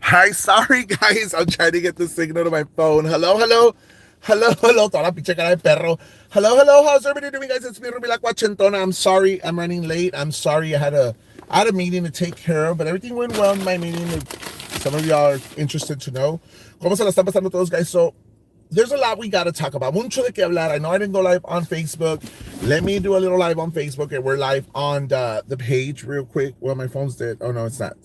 Hi, sorry guys. I'm trying to get the signal to my phone. Hello, hello. Hello, hello. Toda la pinche cara de perro. Hello, hello. How's everybody doing, guys? It's me, Rubila Quachentona. I'm sorry I'm running late. I'm sorry I had a meeting to take care of, but everything went well in my meeting. Some of y'all are interested to know. ¿Cómo se la están pasando todos, guys? So, there's a lot we got to talk about. Mucho de que hablar. I know I didn't go live on Facebook. Let me do a little live on Facebook, and we're live on the page real quick. Well, my phone's dead. Oh, no, it's not.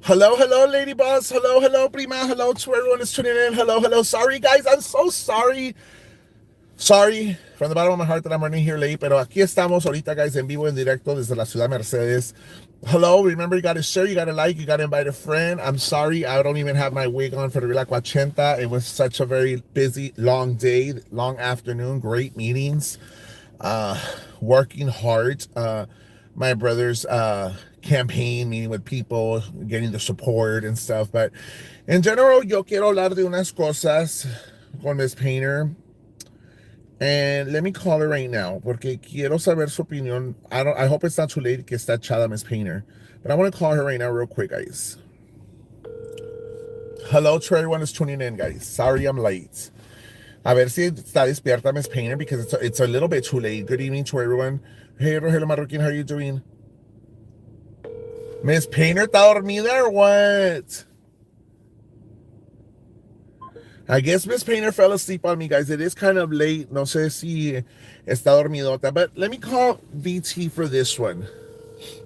Hello, hello, lady boss. Hello, hello, prima. Hello to everyone that's tuning in. Hello, hello. Sorry, guys. I'm so sorry. Sorry from the bottom of my heart that I'm running here late, pero aquí estamos ahorita, guys, en vivo, en directo desde la ciudad Mercedes. Hello, remember you gotta share, you gotta like, you gotta invite a friend. I'm sorry, I don't even have my wig on for the Relax Quachenta. It was such a very busy, long day, long afternoon, great meetings, uh, working hard. My brother's campaign, meeting with people, getting the support and stuff. But in general, yo quiero hablar de unas cosas con Miss Painter. And let me call her right now, porque quiero saber su opinión. I hope it's not too late que está echada Miss Painter. But I want to call her right now real quick, guys. Hello to everyone who's tuning in, guys. Sorry I'm late. A ver si está despierta Miss Painter, because it's a little bit too late. Good evening to everyone. Hey, Rogelio Marroquín, how are you doing? Miss Painter, ¿está dormida or what? I guess Miss Painter fell asleep on me, guys. It is kind of late. No sé si está dormidota. But let me call VT for this one.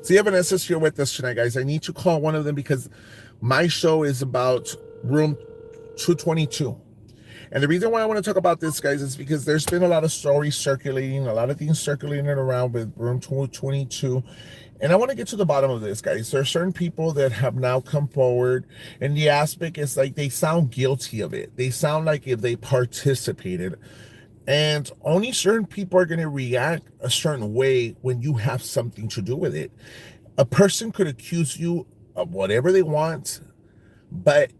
See if Vanessa's here with us tonight, guys. I need to call one of them because my show is about room 222. And the reason why I want to talk about this, guys, is because there's been a lot of stories circulating, a lot of things circulating around with room 222. And I want to get to the bottom of this, guys. There are certain people that have now come forward, and the aspect is like they sound guilty of it. They sound like if they participated. And only certain people are going to react a certain way when you have something to do with it. A person could accuse you of whatever they want, but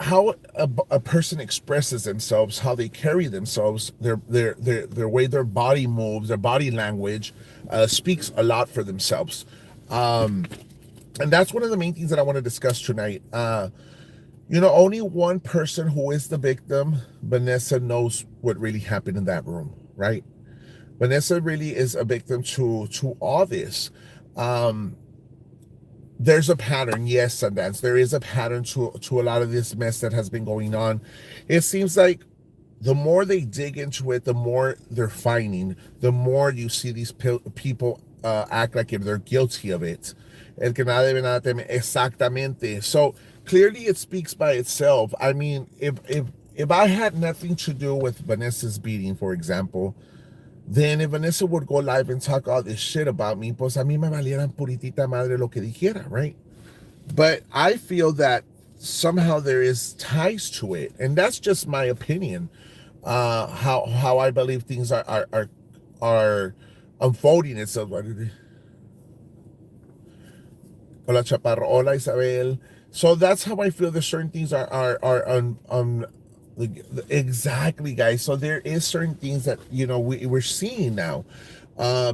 how a person expresses themselves, how they carry themselves, their way their body moves, their body language speaks a lot for themselves. And that's one of the main things that I want to discuss tonight. Only one person who is the victim, Vanessa, knows what really happened in that room, right? Vanessa really is a victim to all this. There's a pattern, yes, Sundance. There is a pattern to a lot of this mess that has been going on. It seems like the more they dig into it, the more they're finding, the more you see these people act like if they're guilty of it. El que nada debe nada teme. Exactamente. So clearly it speaks by itself. I mean, if I had nothing to do with Vanessa's beating, for example, then if Vanessa would go live and talk all this shit about me, pues a mí me valieran puritita madre lo que dijera, right? But I feel that somehow there is ties to it, and that's just my opinion. How I believe things are unfolding itself. Hola Chaparro, hola Isabel. So that's how I feel. That certain things are exactly, guys. So there is certain things that we're seeing now.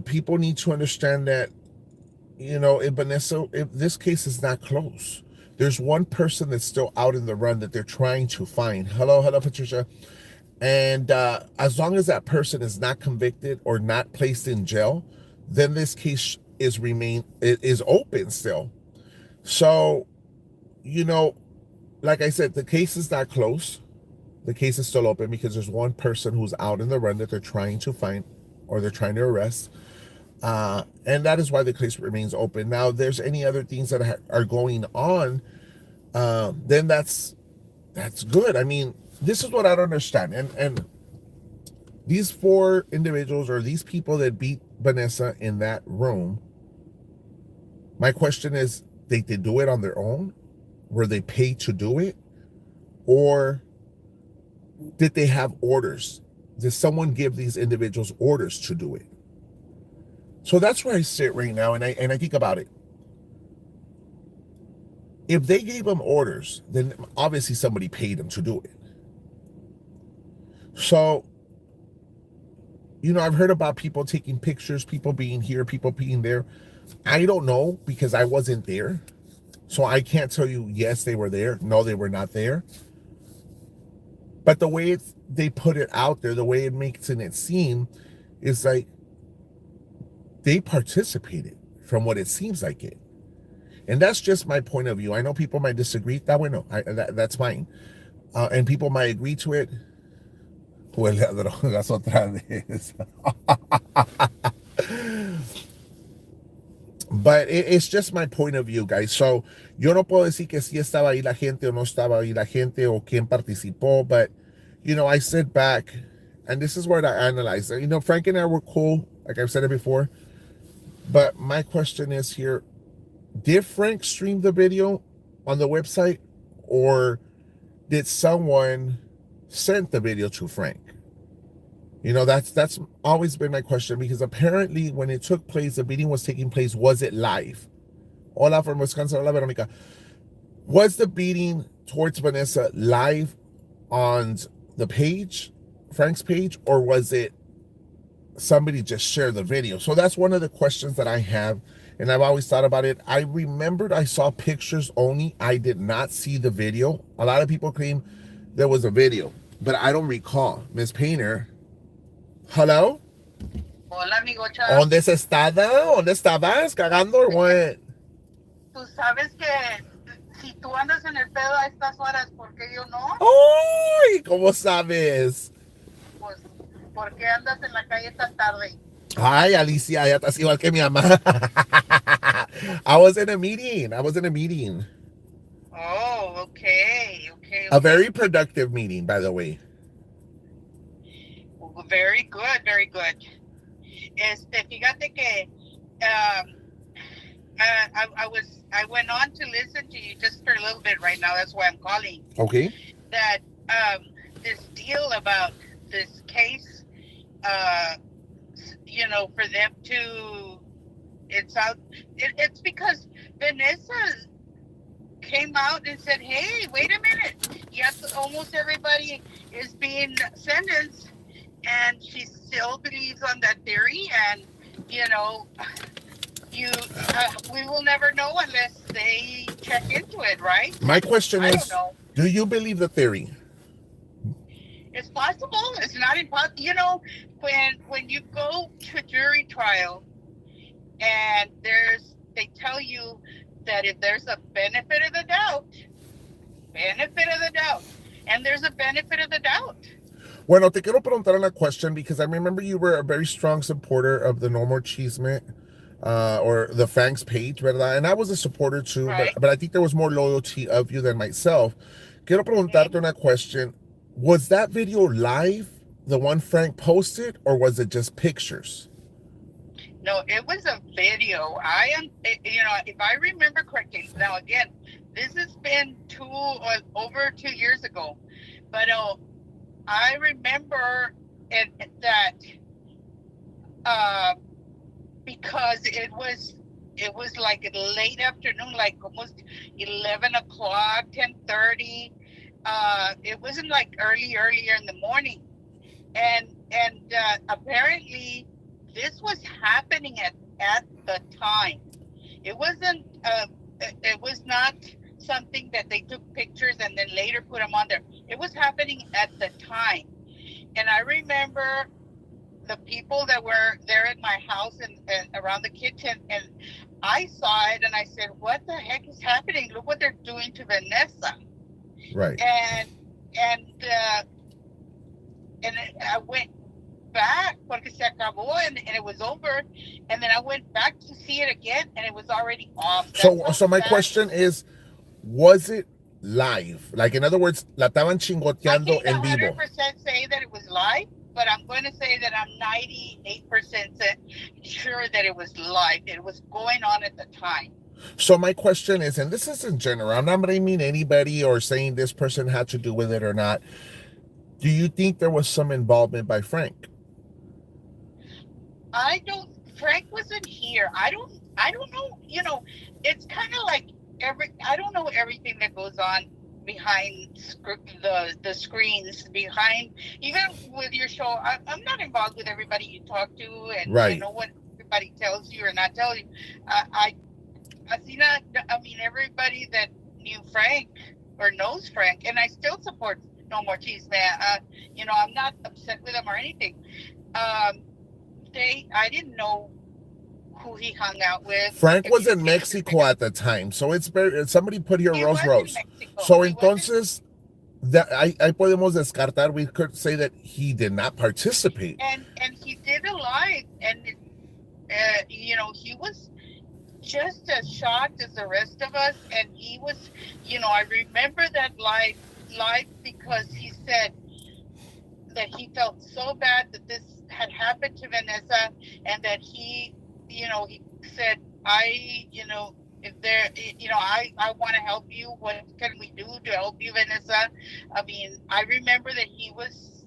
People need to understand that if this case is not close, there's one person that's still out in the run that they're trying to find. Hello, hello, Patricia. And as long as that person is not convicted or not placed in jail, then this case is open still. So, like I said, the case is not close. The case is still open because there's one person who's out in the run that they're trying to find or they're trying to arrest. And that is why the case remains open. Now, if there's any other things that are going on, then that's good. I mean, this is what I don't understand. And these four individuals or these people that beat Vanessa in that room, my question is, they do it on their own? Were they paid to do it? Or did they have orders? Did someone give these individuals orders to do it? So that's where I sit right now, and I think about it. If they gave them orders, then obviously somebody paid them to do it. So, I've heard about people taking pictures, people being here, people being there. I don't know because I wasn't there. So I can't tell you, yes, they were there. No, they were not there. But the way they put it out there, the way it makes it seem, is like they participated from what it seems like it. And that's just my point of view. I know people might disagree. That's fine. And people might agree to it. Huele a drogas otra vez. But it's just my point of view, guys. So, yo no puedo decir que sí estaba ahí la gente o no estaba ahí la gente o quién participó, but, I sit back, and this is what I analyze. Frank and I were cool, like I've said it before, but my question is here, did Frank stream the video on the website, or did someone send the video to Frank? That's always been my question, because apparently when it took place, the meeting was taking place, was it live? Hola from Wisconsin, hola Veronica. Was the beating towards Vanessa live on the page, Frank's page, or was it somebody just shared the video? So that's one of the questions that I have, and I've always thought about it. I remembered I saw pictures only. I did not see the video. A lot of people claim there was a video, but I don't recall. Miss Painter, hello? Hola, amigocha. ¿Dónde se estaba? ¿Dónde estabas? ¿Cagando or what? Tú sabes que si tú andas en el pedo a estas horas, ¿por qué yo no? ¡Ay! ¿Cómo sabes? Pues, ¿por qué andas en la calle tan tarde? Ay, Alicia, ya estás igual que mi mamá. I was in a meeting. Oh, okay. A very productive meeting, by the way. Very good, very good. Fíjate que I went on to listen to you just for a little bit right now. That's why I'm calling. Okay. That this deal about this case, for them to, it's because Vanessa came out and said, hey, wait a minute. Yes, almost everybody is being sentenced, and she still believes on that theory, and we will never know unless they check into it, right? My question is, do you believe the theory? It's possible. It's not impossible. When you go to jury trial, and they tell you that if there's a benefit of the doubt, and there's a benefit of the doubt. Bueno, te quiero preguntar una question, because I remember you were a very strong supporter of the No More Chisme, or the Frank's page, ¿verdad? And I was a supporter too, right. but I think there was more loyalty of you than myself. Quiero preguntarte una question. Was that video live, the one Frank posted, or was it just pictures? No, it was a video. If I remember correctly, now again, this has been over 2 years ago, but I remember that because it was like late afternoon, like almost 11 o'clock, 10:30. It wasn't like earlier in the morning, and apparently this was happening at the time. It wasn't. It was not something that they took pictures and then later put them on there. It was happening at the time, and I remember the people that were there at my house and around the kitchen, and I saw it and I said, "What the heck is happening? Look what they're doing to Vanessa!" Right. And I went back porque se acabó and it was over, and then I went back to see it again and it was already off. So my question is, was it live? Like, in other words, la estaban chingoteando en vivo. I can't 100% say that it was live, but I'm going to say that I'm 98% sure that it was live. It was going on at the time. So my question is, and this is in general, I'm not blaming anybody or saying this person had to do with it or not. Do you think there was some involvement by Frank? Frank wasn't here. I don't know. It's kind of like I don't know everything that goes on behind the screens, behind, even with your show. I'm not involved with everybody you talk to, and right. I know what everybody tells you or not tells you. Asina, I mean, everybody that knew Frank or knows Frank, and I still support No More Cheese, man. I'm not upset with him or anything. Um, I didn't know who he hung out with or Frank was in communicated with. Mexico at the time, so it's very, somebody put here He Rose was in Rose. Mexico. So He was in. entonces, that I podemos descartar, we could say that he did not participate. And he did a live, and he was just as shocked as the rest of us, and he was, I remember that live because he said that he felt so bad that this had happened to Vanessa, and that he said, if there, I want to help you. What can we do to help you, Vanessa? I mean, I remember that he was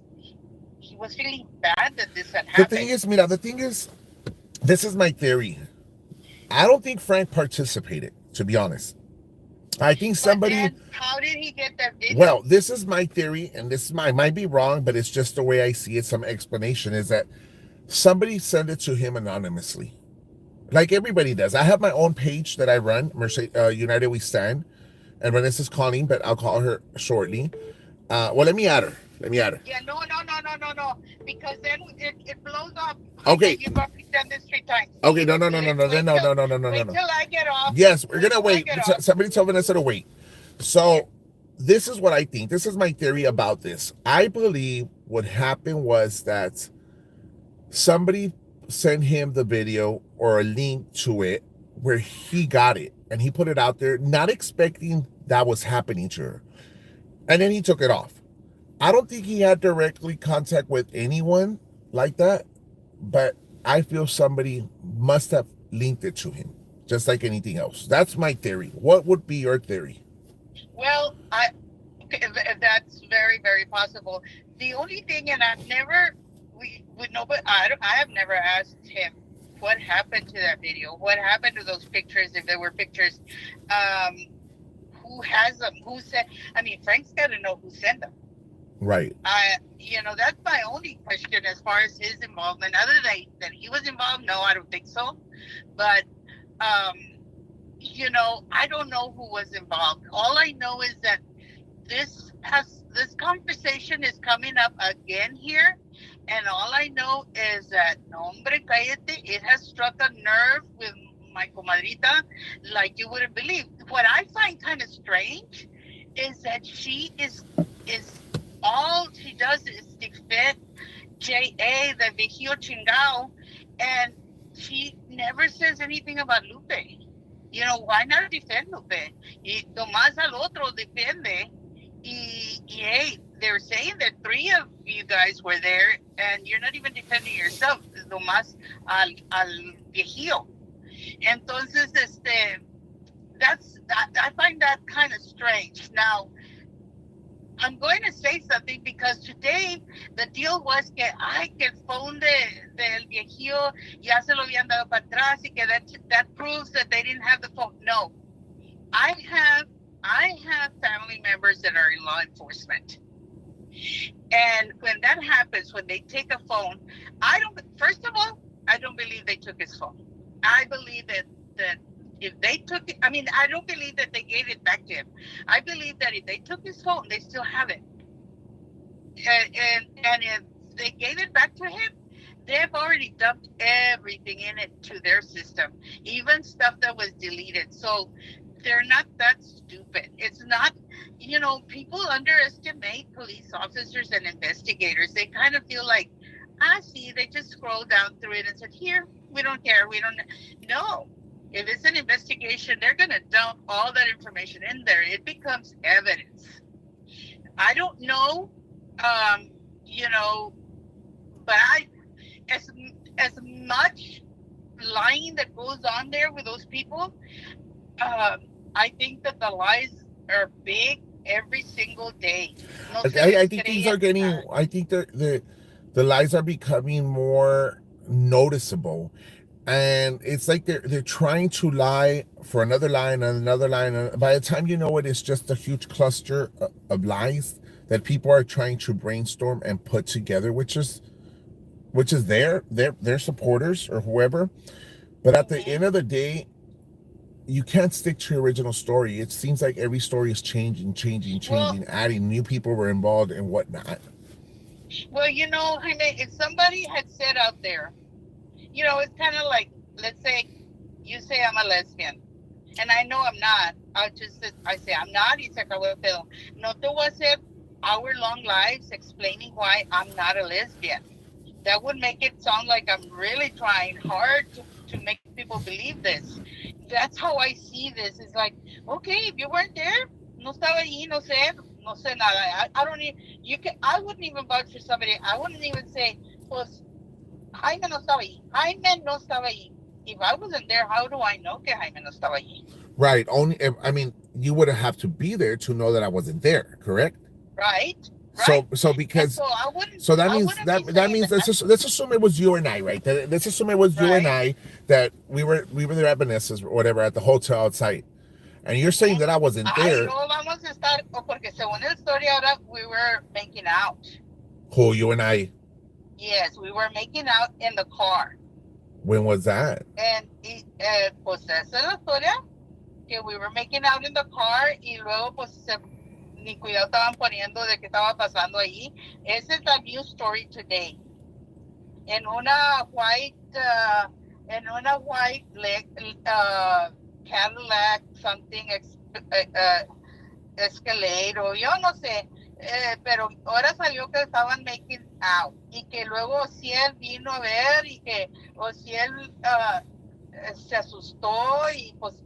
feeling bad that this had The thing happened. is, mira, the thing is, this is my theory. I don't think Frank participated, to be honest. I think But somebody, then, how did he get that video? well, this is my theory, and this is I might be wrong, but it's just the way I see it. Some explanation is that somebody sent it to him anonymously, like everybody does. I have my own page that I run, United We Stand, and Vanessa's calling, but I'll call her shortly. Well, let me add her. Let me add her. Yeah, no, because then it blows up. Okay. You've already done this 3 times. Okay, no, no, no, no, no, Wait no, no, no, no, no, Wait no. till I get off. Yes, we're gonna till I wait. get off. Somebody tell Vanessa to wait. So, this is what I think. This is my theory about this. I believe what happened was that somebody sent him the video or a link to it where he got it and he put it out there, not expecting that was happening to her. And then he took it off. I don't think he had directly contact with anyone like that, but I feel somebody must have linked it to him, just like anything else. That's my theory. What would be your theory? Well, that's very, very possible. The only thing, and I've never, we would know, but I have never asked him what happened to that video. What happened to those pictures, if there were pictures? Who has them? Who sent? I mean, Frank's got to know who sent them. Right. That's my only question as far as his involvement. Other than that he was involved, no, I don't think so. But I don't know who was involved. All I know is that this conversation is coming up again here, and all I know is that no hombre cállate, it has struck a nerve with my comadrita like you wouldn't believe. What I find kind of strange is that she is all she does is defend J.A., the viejillo chingao, and she never says anything about Lupe. Why not defend Lupe? Y Tomás al otro defende. Hey, they're saying that 3 of you guys were there, and you're not even defending yourself. Tomás al viejillo. Entonces, I find that kind of strange. Now, I'm going to say something because today the deal was que el phone del viejillo ya se lo habían dado para atrás y que that proves that they didn't have the phone. No, I have family members that are in law enforcement, and when that happens, when they take a phone, first of all, I don't believe they took his phone. I believe that if they took it, I don't believe that they gave it back to him. I believe that if they took his phone, they still have it. And if they gave it back to him, they've already dumped everything in it to their system, even stuff that was deleted. So they're not that stupid. It's not, people underestimate police officers and investigators. They kind of feel like, see, they just scroll down through it and said, here, we don't care. No. If it's an investigation, they're going to dump all that information in there. It becomes evidence. I don't know, but as much lying that goes on there with those people, I think that the lies are big every single day. No I think things are getting, I think the lies are becoming more noticeable. And it's like they're trying to lie for another lie and another lie, and by the time you know it, it's just a huge cluster of lies that people are trying to brainstorm and put together, which is their supporters or whoever. But at the end of the day, you can't stick to your original story. It seems like every story is Well, changing, adding new people were involved and whatnot. Jaime, if somebody had said out there, it's kind of like, let's say you say I'm a lesbian, and I know I'm not. I say I'm not, y se acabó el pedo. No te voy a hacer hour-long lives explaining why I'm not a lesbian. That would make it sound like I'm really trying hard to make people believe this. That's how I see this. It's like, okay, if you weren't there, no estaba allí, no sé nada. I don't even, I wouldn't even vouch for somebody. I wouldn't even say, pues, Jaime no estaba allí. Jaime no estaba allí. If I wasn't there, how do I know que Jaime no estaba allí? Right. I mean, you would have to be there to know that I wasn't there, correct? Right? Right? So And because so so that I means wouldn't be that saying means that. let's assume it was you and I, right? Let's assume it was you and Right? I that we were there at Vanessa's or whatever at the hotel outside, and you're saying Mm-hmm. that I wasn't Ay, there. no vamos a estar, porque según la historia ahora, we were making out. Who you and I? Yes, we were making out in the car. When was that? Pues esa es la historia, que we were making out in the car y luego pues ni cuidado estaban poniendo de qué estaba pasando ahí. Esa es la new story today. En una white, uh, Cadillac, something, Escalade, o yo no sé, pero ahora salió que estaban making out y que luego si él vino a ver y que, o si él se asustó y pues,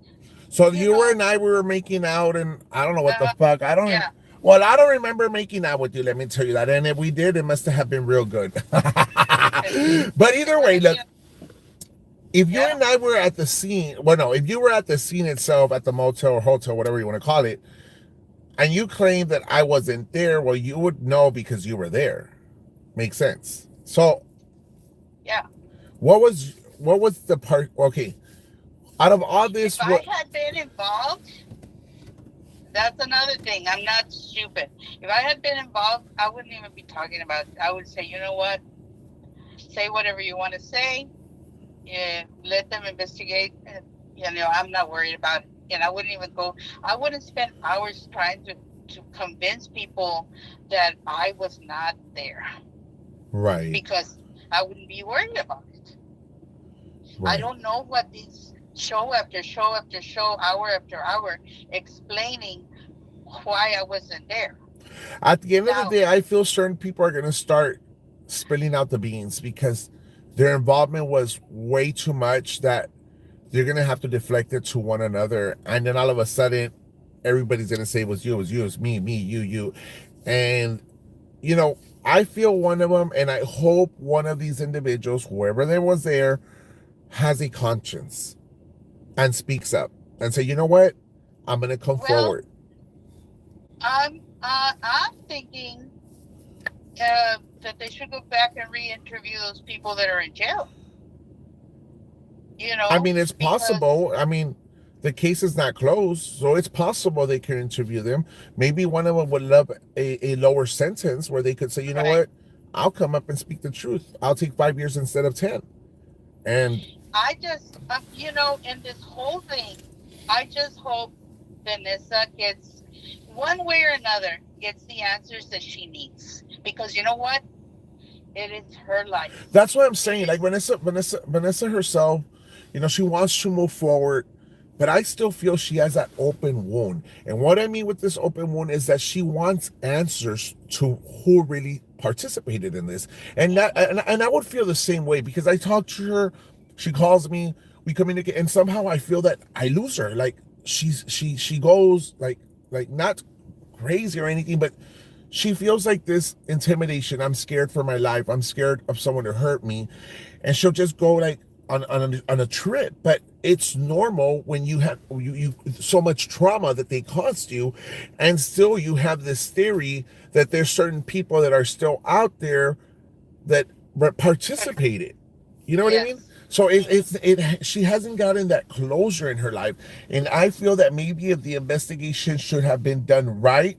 So you you know, and I we were making out, and I don't know what the uh, fuck. I don't. yeah, Well, I don't remember making out with you. Let me tell you that. And if we did, it must have been real good. But either way, look. If you yeah, and I were at the scene, well, no, if you were at the scene itself at the motel or hotel, whatever you want to call it, and you claim that I wasn't there, well, you would know because you were there. Makes sense. So, yeah. what was the part? Okay, out of all If this, I what? had been involved, that's another thing. I'm not stupid. If I had been involved, I wouldn't even be talking about it. I would say, you know what? Say whatever you want to say. Let them investigate. I'm not worried about it. And I wouldn't even go. I wouldn't spend hours trying to convince people that I was not there Right, because I wouldn't be worried about it. I right. don't know what these show after show after show, hour after hour, explaining why I wasn't there. At the end of the Now, day, I feel certain people are going to start spilling out the beans because their involvement was way too much that they're going to have to deflect it to one another. And then all of a sudden, everybody's going to say it was you, it was you, it was me, you. And, you know, I feel one of them, and I hope one of these individuals, whoever there was there, has a conscience and speaks up and say, you know what? I'm going to come well, forward. I'm thinking that they should go back and re-interview those people that are in jail. I mean, it's Because possible. I mean, the case is not closed, so it's possible they can interview them. Maybe one of them would love a lower sentence where they could say, you know right, what? I'll come up and speak the truth. I'll take 5 years instead of 10. And I just in this whole thing, I just hope Vanessa gets one way or another gets the answers that she needs because you know what? It is her life. that's what I'm It saying. Like is Vanessa herself, she wants to move forward, but I still feel she has that open wound. And what I mean with this open wound is that she wants answers to who really participated in this. And that mhm, and I would feel the same way because I talk to her, she calls me, we communicate, and somehow I feel that I lose her. Like she goes like not crazy or anything, but she feels like this intimidation. I'm scared for my life. I'm scared of someone to hurt me. And she'll just go like on a trip. But it's normal when you have you so much trauma that they caused you, and still you have this theory that there's certain people that are still out there that participated. You know what I mean? yes, So mhm, she hasn't gotten that closure in her life, and I feel that maybe if the investigation should have been done right,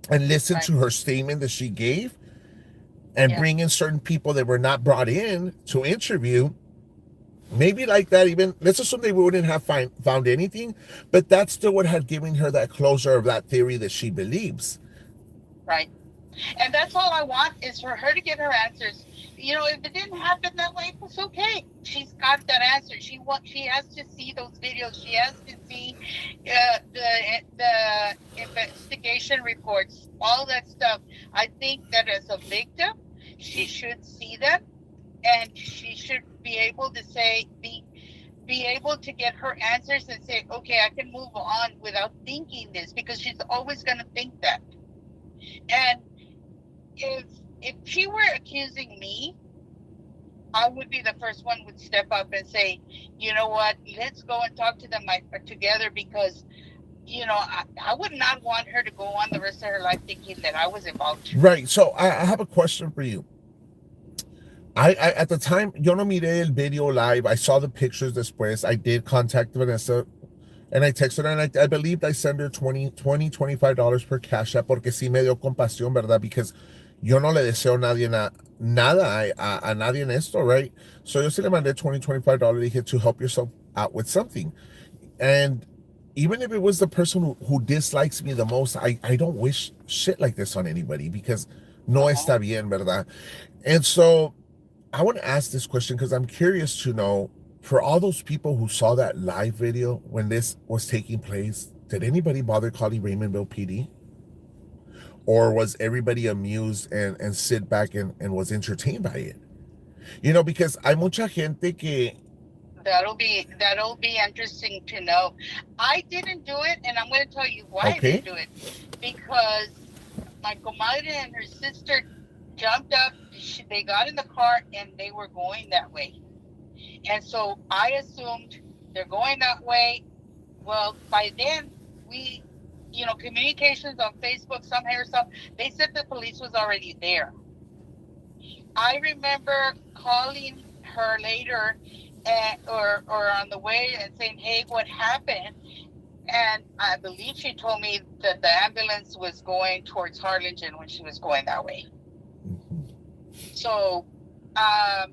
and listen right, to her statement that she gave and yeah, bring in certain people that were not brought in to interview, Maybe like that, even let's assume they wouldn't have found anything, but that still would have given her that closure of that theory that she believes. Right. And that's all I want is for her to get her answers. You know, if it didn't happen that way, it's okay. She's got that answer. She has to see those videos. She has to see the investigation reports, all that stuff. I think that as a victim, she should see them, and she should be able to be able to get her answers and say, okay, I can move on without thinking this, because she's always going to think that. And if if she were accusing me, I would be the first one would step up and say, you know what, let's go and talk to them together, because you know I would not want her to go on the rest of her life thinking that I was involved. Right. So I have a question for you. I at the time, yo no miré el video live. I saw the pictures después. I did contact Vanessa and I texted her, and I believed I sent her $25 per Cash App, porque sí me dio compasión, ¿verdad? Because yo no le deseo nada a nadie en esto, right? So yo sí le mandé $25, dije, to help yourself out with something. And even if it was the person who dislikes me the most, I don't wish shit like this on anybody, because no está bien, ¿verdad? And so I want to ask this question because I'm curious to know, for all those people who saw that live video when this was taking place, did anybody bother calling Raymondville PD? Or was everybody amused and sit back and was entertained by it? You know, because hay mucha gente que... That'll be interesting to know. I didn't do it, and I'm going to tell you why I didn't do it. Because my comadre and her sister jumped up, they got in the car, and they were going that way. And so I assumed they're going that way. Well, by then, communications on Facebook, somehow or something, they said the police was already there. I remember calling her later or on the way and saying, hey, what happened? And I believe she told me that the ambulance was going towards Harlingen when she was going that way. So, I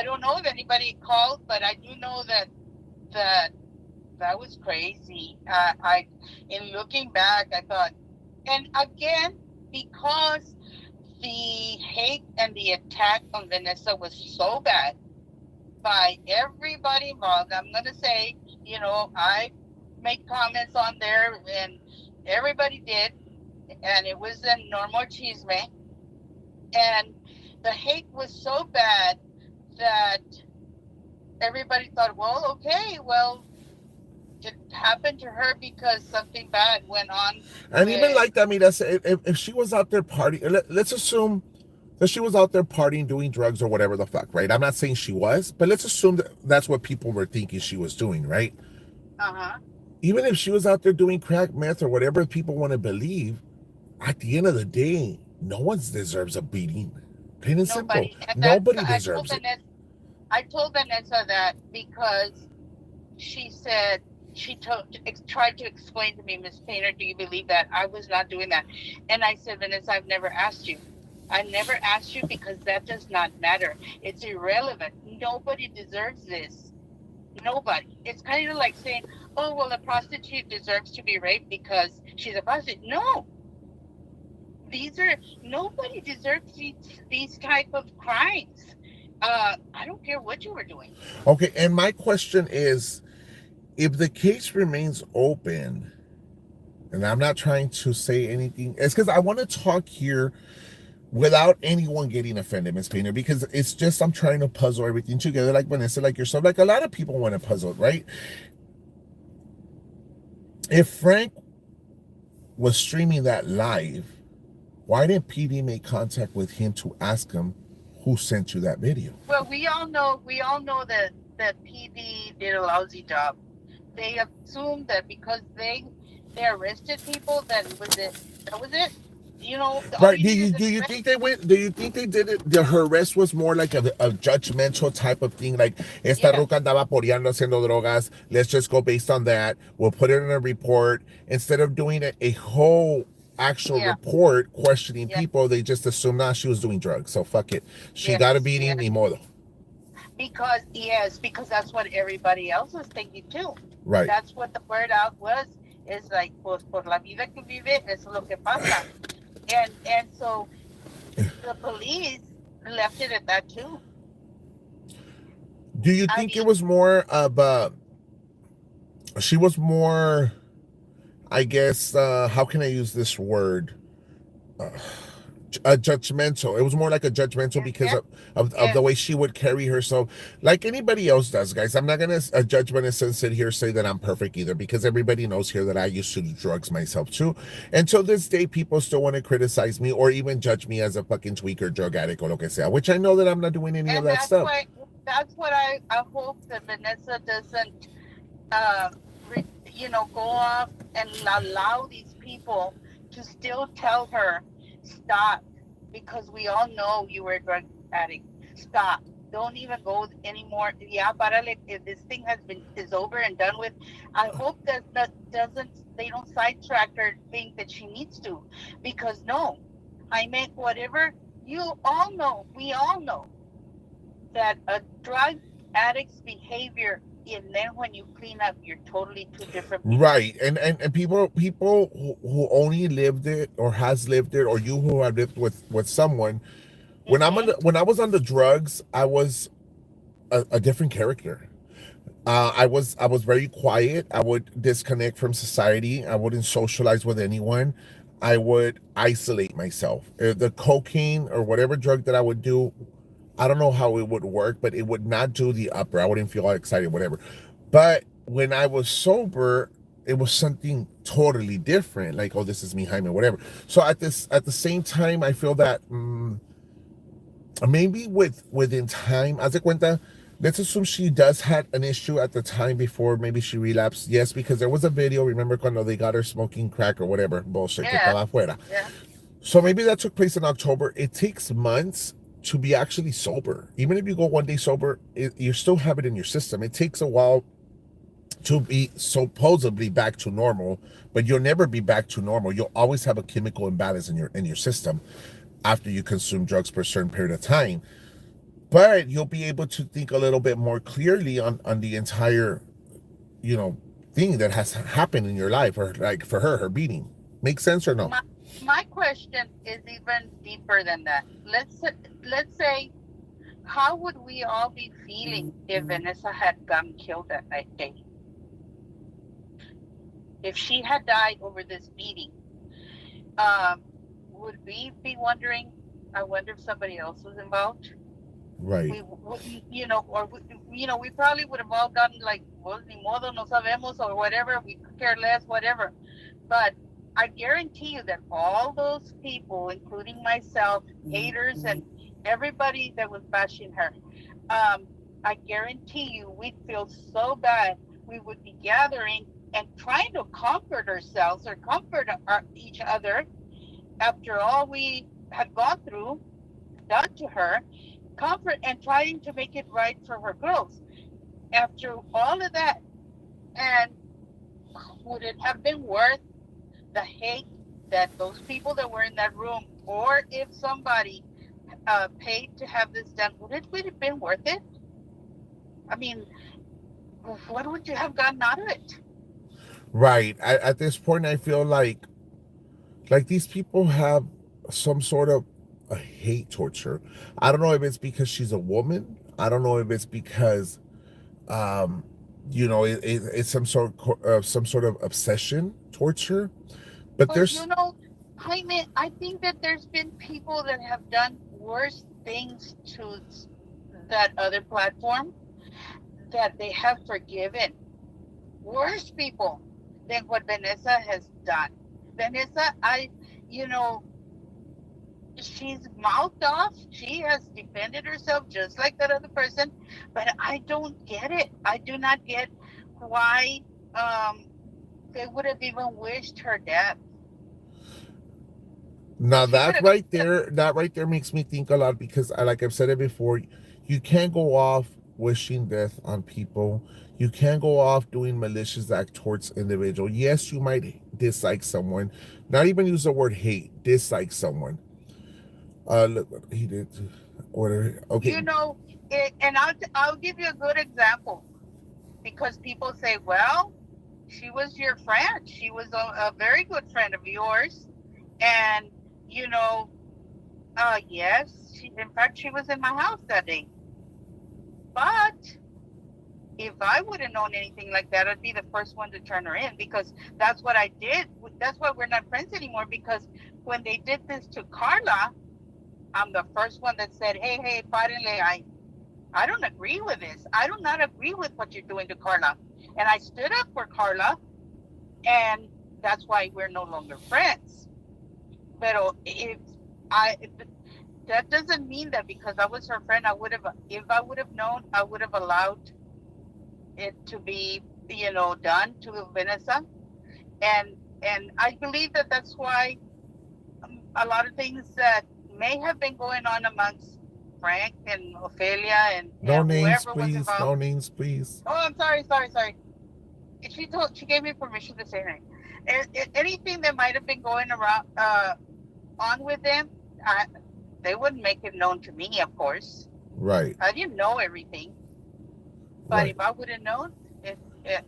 don't know if anybody called, but I do know that was crazy. In looking back, I thought, and again, because the hate and the attack on Vanessa was so bad by everybody involved, I'm going to say, I made comments on there, and everybody did, and it was a normal chisme. And the hate was so bad that everybody thought, well, okay, well, it happened to her because something bad went on. And even like that, I mean, if she was out there partying, let's assume that she was out there partying, doing drugs or whatever the fuck, right? I'm not saying she was, but let's assume that that's what people were thinking she was doing, right? Even if she was out there doing crack, meth, or whatever people want to believe, at the end of the day, no one deserves a beating. Plain and simple. Nobody deserves it. I told Vanessa that because she said, tried to explain to me, Miss Painter, do you believe that? I was not doing that. And I said, Vanessa, I've never asked you. I never asked you because that does not matter. It's irrelevant. Nobody deserves this. Nobody. It's kind of like saying, oh, well, a prostitute deserves to be raped because she's a prostitute. No. Nobody deserves these type of crimes. I don't care what you were doing. Okay, and my question is, if the case remains open, and I'm not trying to say anything, it's because I want to talk here without anyone getting offended, Ms. Painter, because it's just I'm trying to puzzle everything together, like Vanessa, like yourself, like a lot of people want to puzzle, right? If Frank was streaming that live, why didn't PD make contact with him to ask him who sent you that video? Well, we all know that PD did a lousy job. They assumed that because they arrested people, that was it. Right? Do you think they went? Do you think they did it? Her arrest was more like a judgmental type of thing, like esta ruca andaba poreando haciendo drogas. Let's just go based on that. We'll put it in a report instead of doing a whole actual report questioning people. They just assumed she was doing drugs, so fuck it. She got a beating, ni modo. Because yes, because that's what everybody else was thinking too. Right. That's what the word out was. Is like, pues por la vida que vive es lo que pasa, and so the police left it at that too. Do you I think it mean, was more of she was more, I guess, how can I use this word? Uh, a judgmental. It was more like a judgmental because yes, of the yes, way she would carry herself, like anybody else does, guys. I'm not gonna judgment and sit here say that I'm perfect either, because everybody knows here that I used to do drugs myself too. And till this day, people still want to criticize me or even judge me as a fucking tweaker, drug addict, or lo que sea, which I know that I'm not doing any of and that that's stuff. why that's what I hope that Vanessa doesn't uh, go off and allow these people to still tell her, stop, because we all know you were a drug addict. Stop. Don't even go anymore. Yeah, parale. If this thing is over and done with, I hope that doesn't they don't sidetrack her, think that she needs to, because no, I mean whatever you all know, we all know that a drug addict's behavior, and then when you clean up, you're totally two different people. Right, and people who only lived it or has lived it, or you who have lived with someone. Mm-hmm. When I was on the drugs, I was a different character. I was very quiet. I would disconnect from society. I wouldn't socialize with anyone. I would isolate myself. The cocaine or whatever drug that I would do, I don't know how it would work, but it would not do the upper. I wouldn't feel all excited, whatever. But when I was sober, it was something totally different. Like, oh, this is me, Jaime, whatever. So at the same time, I feel that maybe within time, as de cuenta, let's assume she does had an issue at the time before maybe she relapsed. Yes, because there was a video. Remember cuando they got her smoking crack or whatever bullshit que Yeah, estaba afuera. yeah. So maybe that took place in October. It takes months to be actually sober. Even if you go one day sober, you still have it in your system. It takes a while to be supposedly back to normal, but you'll never be back to normal. You'll always have a chemical imbalance in your system after you consume drugs for a certain period of time. But you'll be able to think a little bit more clearly on the entire, you know, thing that has happened in your life, or like for her beating. Make sense or no? My question is even deeper than that. Let's say, how would we all be feeling if Vanessa had gotten killed that day? If she had died over this beating, um, would we be wondering? I wonder if somebody else was involved. Right. We wouldn't, or we probably would have all gotten like, well, ni modo, no sabemos, or whatever. We could care less, whatever. But I guarantee you that all those people, including myself, haters, and everybody that was bashing her, I guarantee you we'd feel so bad. We would be gathering and trying to comfort ourselves or comfort each other after all we had gone through, done to her, comfort and trying to make it right for her girls. After all of that, and would it have been worth the hate that those people that were in that room, or if somebody paid to have this done, would it have been worth it? I mean, what would you have gotten out of it? Right. At this point, I feel like these people have some sort of a hate towards her. I don't know if it's because she's a woman. I don't know if it's because um, it's some sort of obsession towards her. But But there's Jaime, I think that there's been people that have done worse things to that other platform that they have forgiven. Worse people than what Vanessa has done. Vanessa, you know, she's mouthed off. She has defended herself just like that other person, but I don't get it. I do not get why um, they would have even wished her death. now She could have. that right there makes me think a lot, because like I've said it before, you can't go off wishing death on people. You can't go off doing malicious act towards individual. Yes, you might dislike someone. Not even use the word hate. Dislike someone. Look what he did. Order. Okay. You know, And I'll give you a good example, because people say, well, she was your friend. She was a very good friend of yours. And, you know, yes, in fact, she was in my house that day. But if I would have known anything like that, I'd be the first one to turn her in, because that's what I did. That's why we're not friends anymore, because when they did this to Carla, I'm the first one that said, hey, párenle, I don't agree with this. I do not agree with what you're doing to Carla. And I stood up for Carla, and that's why we're no longer friends. But I, that doesn't mean that because I was her friend, if I would have known, I would have allowed it to be, done to Vanessa. And I believe that that's why a lot of things that may have been going on amongst Frank and Ophelia No and names, whoever was please. No involved. names, please. Oh, I'm sorry. She gave me permission to say that. Anything that might have been going around on with them, they wouldn't make it known to me, of course. Right. I didn't know everything, but Right. if I would have known,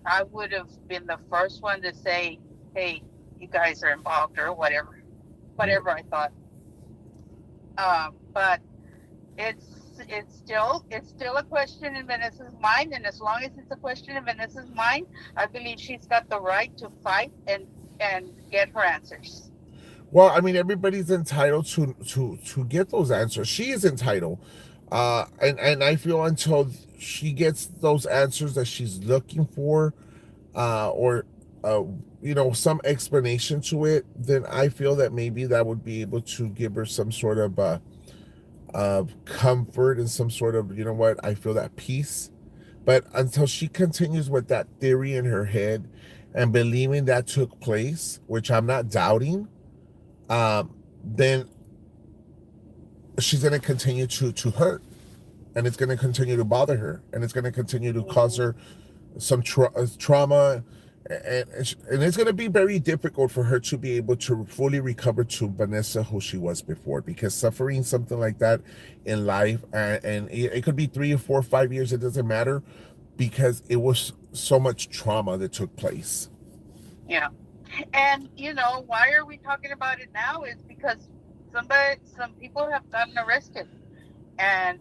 I would have been the first one to say, "Hey, you guys are involved," or whatever I thought. But it's still a question in Vanessa's mind, and as long as it's a question in Vanessa's mind, I believe she's got the right to fight and get her answers. Well, I mean, everybody's entitled to get those answers. She is entitled, and I feel until she gets those answers that she's looking for, or uh, some explanation to it, then I feel that maybe that would be able to give her some sort of comfort and some sort of, you know what, I feel that peace. But until she continues with that theory in her head and believing that took place, which I'm not doubting, then she's going to continue to hurt, and it's going to continue to bother her, and it's going to continue to cause her some trauma, and it's going to be very difficult for her to be able to fully recover to Vanessa who she was before, because suffering something like that in life, and it could be 3 or 4 or 5 years, it doesn't matter, because it was so much trauma that took place. Yeah. And why are we talking about it now? Is because some people have gotten arrested, and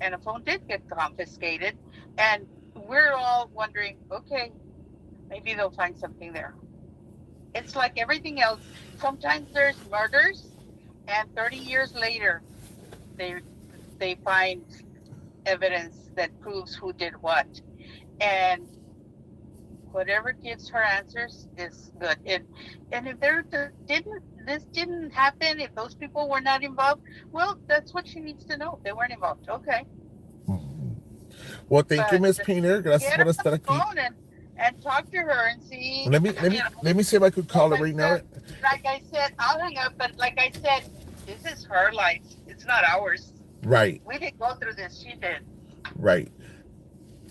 a phone did get confiscated, and we're all wondering, okay, maybe they'll find something there. It's like everything else. Sometimes there's murders, and 30 years later, they they find evidence that proves who did what, and whatever gives her answers is good. And if this didn't happen, if those people were not involved, well, that's what she needs to know. They weren't involved. Okay. Well, thank you, But Miss Painter. Gracias get her por on estar the aquí. phone and talk to her and see, Let me let me let me see if I could call her like right I now. said, like I said, I'll hang up, but like I said, this is her life. It's not ours. Right, We didn't go through this. She did. right.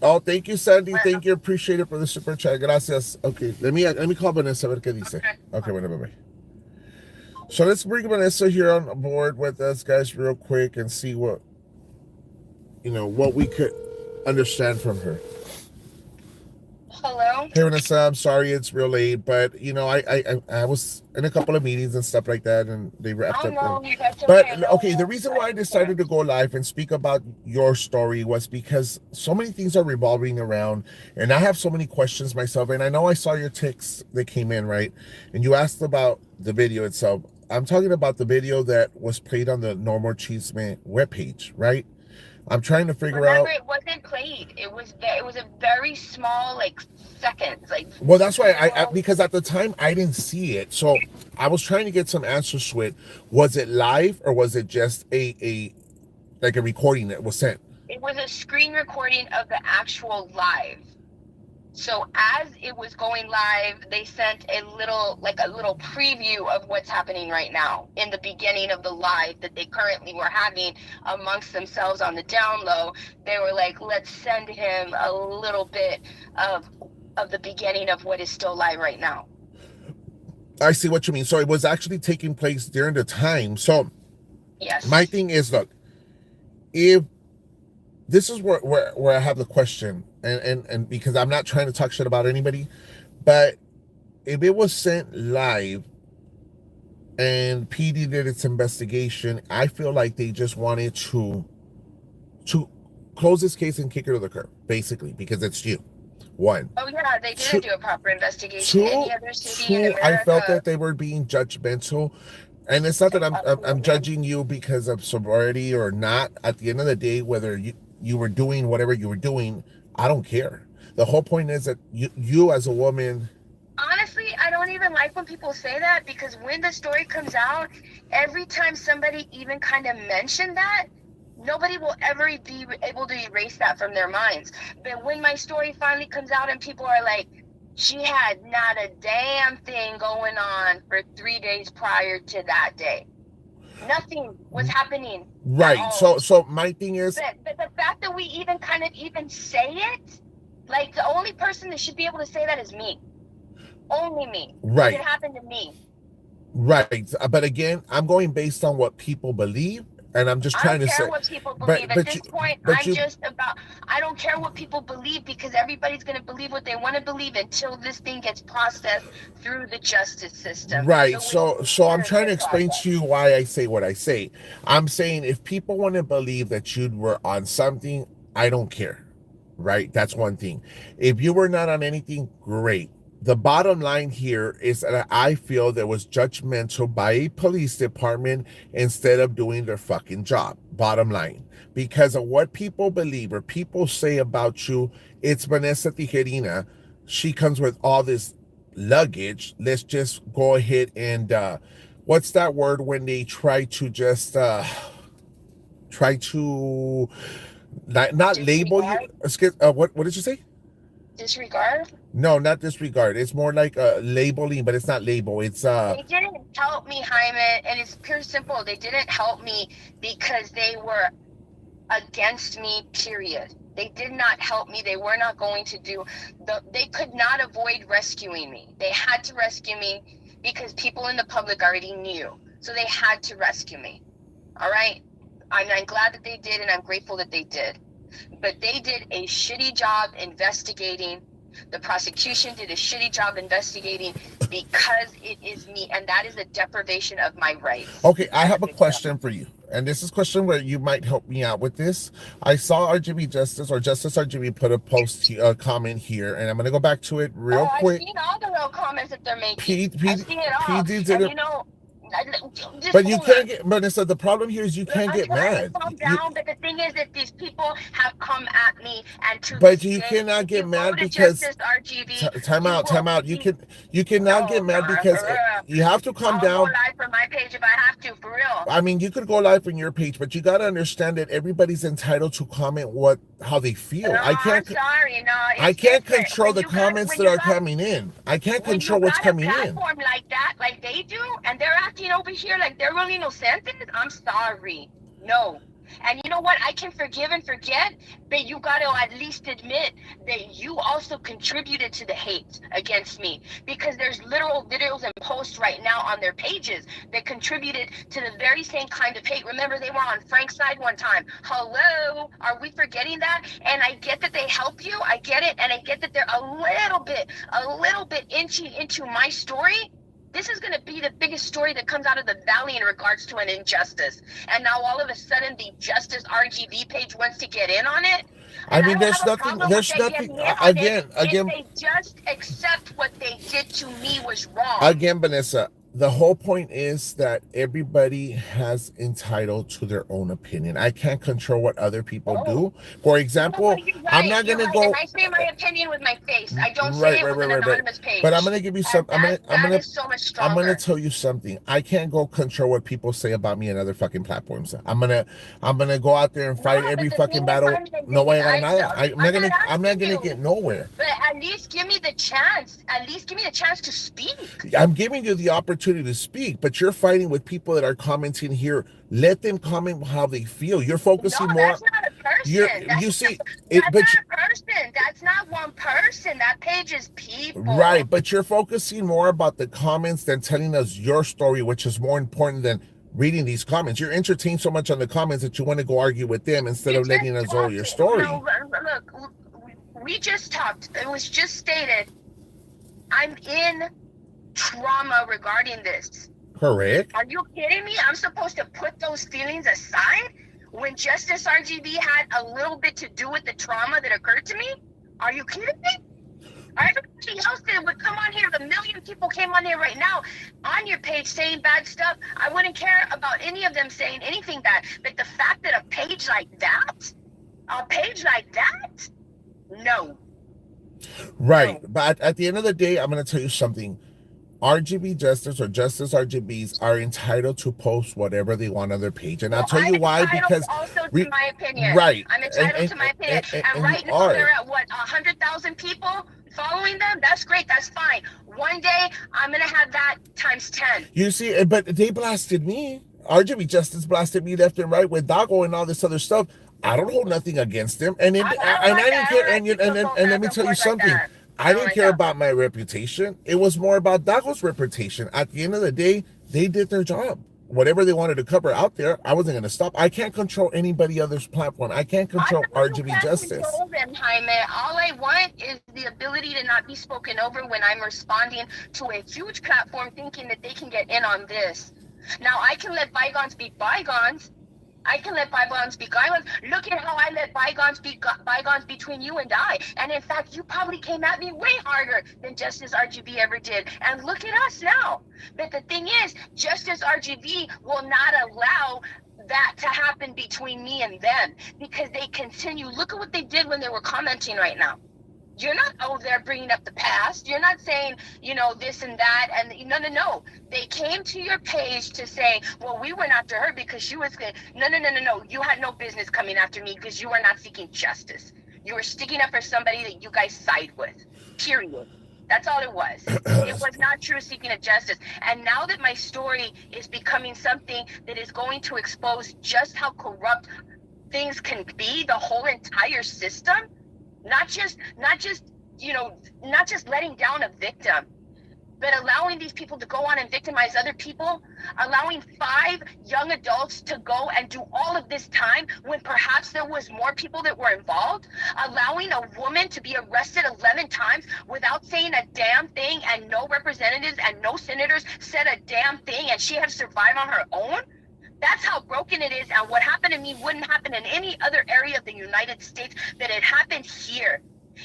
Oh, thank you, Sandy. Well, Thank you. Appreciate it for the super chat. Gracias. Okay, let me call Vanessa a ver qué dice. okay. Okay, bueno, bye. So let's bring Vanessa here on board with us, guys, real quick, and see what we could understand from her. Hello. Hey, Vanessa, I'm sorry it's real late, but I was in a couple of meetings and stuff like that, and they wrapped Oh up. no, that's But okay. No okay, the reason why I decided to go live and speak about your story was because so many things are revolving around, and I have so many questions myself. And I know I saw your texts that came in, right? And you asked about the video itself. I'm talking about the video that was played on the No More Cheeseman webpage, right? I'm trying to figure Remember, out. it wasn't played. It was a very small, like, seconds. Like, Well, that's why because at the time I didn't see it, so I was trying to get some answers to it. Was it live or was it just a like a recording that was sent? it was a screen recording of the actual live. So as it was going live, they sent a little preview of what's happening right now in the beginning of the live that they currently were having amongst themselves on the down low. They were like, let's send him a little bit of the beginning of what is still live right now. I see what you mean. So it was actually taking place during the time. So Yes. my thing is, look, if this is where I have the question, and because I'm not trying to talk shit about anybody, but if it was sent live and PD did its investigation, I feel like they just wanted to close this case and kick it to the curb, basically, because it's you. One. Oh yeah, they Two, didn't do a proper investigation. Any other city in I felt America? that they were being judgmental, and it's not that I'm Absolutely. judging you because of sorority or not. At the end of the day, whether you were doing whatever you were doing, I don't care. The whole point is that you as a woman. Honestly, I don't even like when people say that, because when the story comes out, every time somebody even kind of mentioned that, nobody will ever be able to erase that from their minds. But when my story finally comes out and people are like, she had not a damn thing going on for 3 days prior to that day. Nothing was happening. Right. So my thing is, but the fact that we even kind of even say it, like the only person that should be able to say that is me. Only me. Right. It happened to me. Right. But again, I'm going based on what people believe, and I'm just trying to say. I don't care what people believe. At this point, I don't care what people believe, because everybody's going to believe what they want to believe until this thing gets processed through the justice system. Right. So I'm trying to explain to you why I say what I say. I'm saying if people want to believe that you were on something, I don't care. Right. That's one thing. If you were not on anything, great. The bottom line here is that I feel there was judgmental by a police department instead of doing their fucking job. Bottom line. Because of what people believe or people say about you, it's Vanessa Tijerina. She comes with all this luggage. Let's just go ahead and what's that word when they try to just try to not label you? What did you say? Disregard? No, not disregard. It's more like labeling, but it's not label. It's They didn't help me, Jaime, and it's pure simple. They didn't help me because they were against me, period. They did not help me. They were not going to do they could not avoid rescuing me. They had to rescue me because people in the public already knew. So they had to rescue me. All right? I'm glad that they did, and I'm grateful that they did. But they did a shitty job investigating. The prosecution did a shitty job investigating because it is me, and that is a deprivation of my rights. Okay, I have a question for you, and this is a question where you might help me out with this. I saw RGB Justice or Justice RGB put a post comment here, and I'm gonna go back to it real quick. I've seen all the real comments that they're making. I've seen it all. And you know, but you can't get, Vanessa, the problem here is you can't get mad. Calm down, but the thing is that these people have come at me, and to but you cannot get mad because time out. You cannot get mad because you have to calm down. I'll go live from my page if I have to, for real. I mean, you could go live on your page, but you got to understand that everybody's entitled to comment how they feel. No, I can't. I'm sorry, no. I can't control the comments that are coming in. I can't control what's coming in. Platform like that, like they do, and they're acting over here like they're really innocent. I'm sorry. No. And you know what? I can forgive and forget, but you got to at least admit that you also contributed to the hate against me, because there's literal videos and posts right now on their pages that contributed to the very same kind of hate. Remember, they were on Frank's side one time. Hello? Are we forgetting that? And I get that they help you. I get it. And I get that they're a little bit inching into my story. This is going to be the biggest story that comes out of the valley in regards to an injustice. And now all of a sudden the Justice RGV page wants to get in on it. I mean, there's nothing, again. If they just accept what they did to me was wrong. Again, Vanessa, the whole point is that everybody has entitled to their own opinion. I can't control what other people do. For example, I'm not going to go. I say my opinion with my face. I don't say it with an anonymous page. But I'm going to give you some. I'm going to tell you something. I can't go control what people say about me in other fucking platforms. I'm gonna go out there and fight every fucking battle. No way, I'm not gonna get nowhere. But at least give me the chance. At least give me the chance to speak. I'm giving you the opportunity to speak, but you're fighting with people that are commenting here. Let them comment how they feel. You're focusing more. That's not a person. That's not one person. That page is people. Right, but you're focusing more about the comments than telling us your story, which is more important than reading these comments. You're entertained so much on the comments that you want to go argue with them instead We of letting just us know talked. your story. No, look, we just talked. It was just stated. I'm in trauma regarding this. Correct. Are you kidding me? I'm supposed to put those feelings aside when Justice RGB had a little bit to do with the trauma that occurred to me? Are you kidding me? Everybody else that would come on here, the million people came on here right now on your page saying bad stuff. I wouldn't care about any of them saying anything bad. But the fact that a page like that, no. Right. No. But at the end of the day, I'm going to tell you something. RGB Justice or Justice RGBs are entitled to post whatever they want on their page. And I'll tell you why, because also to my opinion. right. I'm entitled to my opinion. And right now they're at what, 100,000 people following them? That's great. That's fine. One day I'm gonna have that times 10. You see, but they blasted me. RGB Justice blasted me left and right with Dago and all this other stuff. I don't hold nothing against them. And I didn't care. And let me tell you something. I didn't care about my reputation. It was more about Dago's reputation. At the end of the day, they did their job. Whatever they wanted to cover out there, I wasn't going to stop. I can't control anybody else's platform. I can't control RGB Justice. Them, Jaime. All I want is the ability to not be spoken over when I'm responding to a huge platform thinking that they can get in on this. Now, I can let bygones be bygones. I can let bygones be bygones. Look at how I let bygones be bygones between you and I. And in fact, you probably came at me way harder than Justice RGB ever did. And look at us now. But the thing is, Justice RGB will not allow that to happen between me and them because they continue. Look at what they did when they were commenting right now. You're not over there bringing up the past. You're not saying, this and that. And no. They came to your page to say, well, we went after her because she was good. No. You had no business coming after me because you were not seeking justice. You were sticking up for somebody that you guys side with. Period. That's all it was. It was not true seeking of justice. And now that my story is becoming something that is going to expose just how corrupt things can be, the whole entire system, not just letting down a victim, but allowing these people to go on and victimize other people, allowing 5 young adults to go and do all of this time when perhaps there was more people that were involved, allowing a woman to be arrested 11 times without saying a damn thing, and no representatives and no senators said a damn thing, and she had to survive on her own. That's how broken it is, and what happened to me wouldn't happen in any other area of the United States, but it happened here.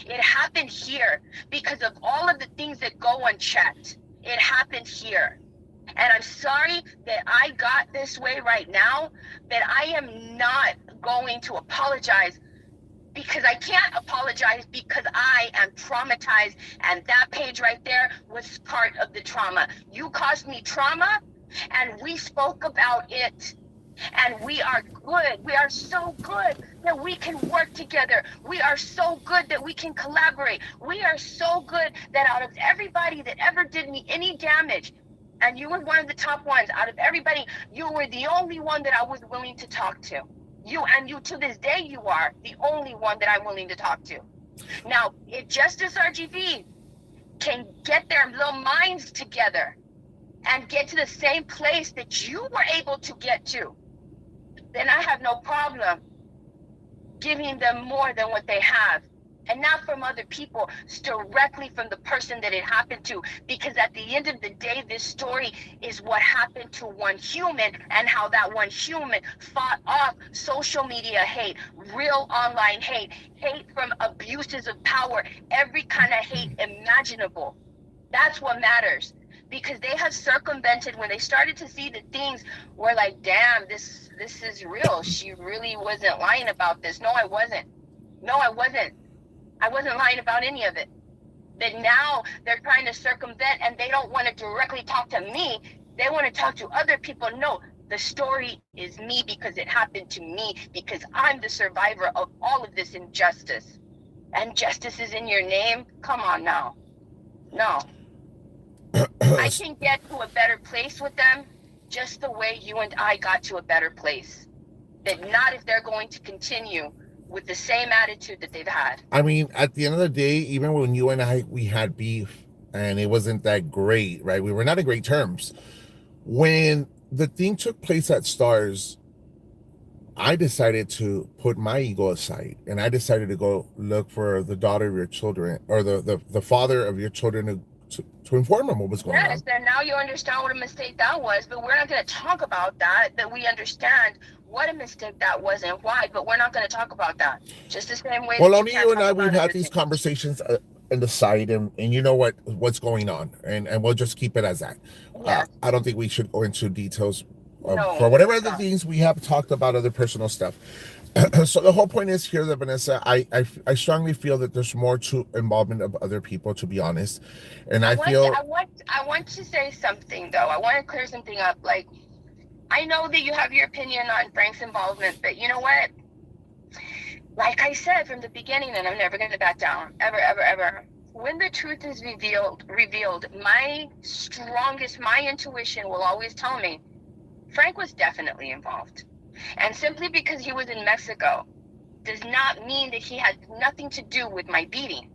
It happened here because of all of the things that go unchecked. It happened here. And I'm sorry that I got this way right now, but I am not going to apologize because I can't apologize because I am traumatized, and that page right there was part of the trauma. You caused me trauma, and we spoke about it. And we are good. We are so good that we can work together. We are so good that we can collaborate. We are so good that out of everybody that ever did me any damage, and you were one of the top ones, out of everybody, you were the only one that I was willing to talk to. You to this day, you are the only one that I'm willing to talk to. Now, if Justice RGB can get their little minds together and get to the same place that you were able to get to, then I have no problem giving them more than what they have. And not from other people, it's directly from the person that it happened to. Because at the end of the day, this story is what happened to one human and how that one human fought off social media hate, real online hate, hate from abuses of power, every kind of hate imaginable. That's what matters. Because they have circumvented, when they started to see that things were like, damn, this is real. She really wasn't lying about this. No, I wasn't. I wasn't lying about any of it. But now they're trying to circumvent, and they don't want to directly talk to me. They want to talk to other people. No, the story is me because it happened to me, because I'm the survivor of all of this injustice. And justice is in your name? Come on now. No. I can get to a better place with them just the way you and I got to a better place. But not if they're going to continue with the same attitude that they've had. I mean, at the end of the day, even when you and I, we had beef and it wasn't that great, right? We were not in great terms. When the thing took place at Stars, I decided to put my ego aside, and I decided to go look for the daughter of your children, or the father of your children, to inform them what was going Yes, on. and now you understand what a mistake that was, but we're not going to talk about that. That we understand what a mistake that was and why, but we're not going to talk about that. Just the same way Well, that you only can't you and talk I, we've about had other these things. conversations in the side, and you know what's going on, and we'll just keep it as that. Yes. I don't think we should go into details for No, whatever let's other not. things we have talked about, other personal stuff. So the whole point is here that Vanessa, I strongly feel that there's more to involvement of other people, to be honest, and I feel. I want to say something though. I want to clear something up. Like, I know that you have your opinion on Frank's involvement, but you know what? Like I said from the beginning, and I'm never going to back down, ever, ever, ever. When the truth is revealed, my intuition will always tell me Frank was definitely involved. And simply because he was in Mexico does not mean that he had nothing to do with my beating.